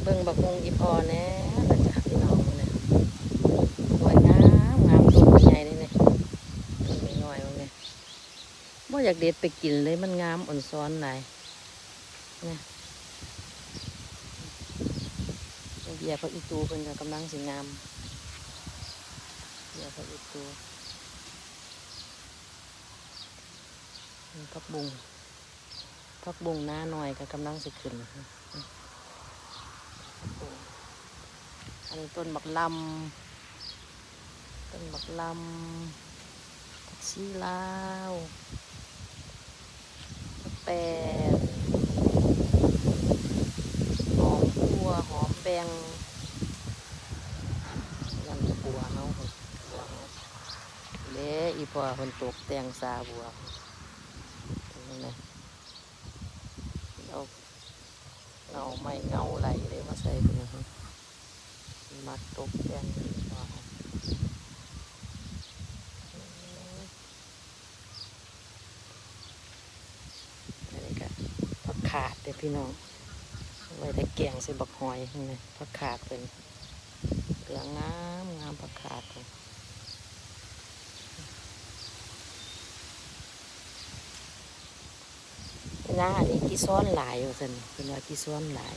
เบิ่งบักฮุงอีพอแน่นะจ๊ะพี่น้องเนี่ยสวยงามงามตัวใหญ่เลยเนี่ยตัวน้อยๆเนี่ยบ่อยากเด็ดไปกินเลยมันงามอ่อนซ้อนหลายเนี่ยเบียร์พักอีตูเพิ่นก็กำลังสิงามเบียร์พักอีตูพักบุงหน้าหน่อยก็กำลังสิขึ้นอันนี้ต้นบักลำผักชีลาวแปดหอมบัวหอมแบงยันบัวเนาะเละอีพอคนตกแตงซาบัวนี่นะเงาไม่เงาไหลเลยมาใส่คนนะมักตกแตงนี่ก็ผักขาดเด้อพี่น้องไว้ได้แกงใส่บักหอยนี่ผักขาดเป็นเหลืองงามผักขาดเลยหน้านี่กี่ซ้อนหลายอยู่สิเป็นว่ากี่ซ้อนหลาย